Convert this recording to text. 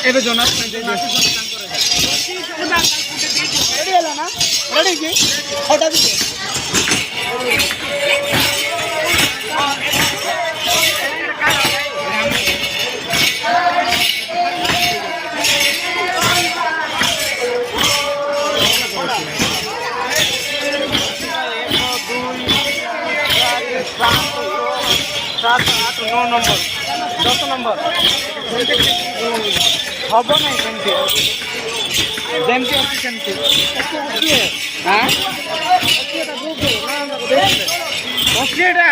ଏବେ ଜଣା ନା ରେଡ଼ି କି ହଠାତ୍ सात आठ नौ नंबर 10 नंबर हम ना जमती अच्छी सेमती हाँ 80टा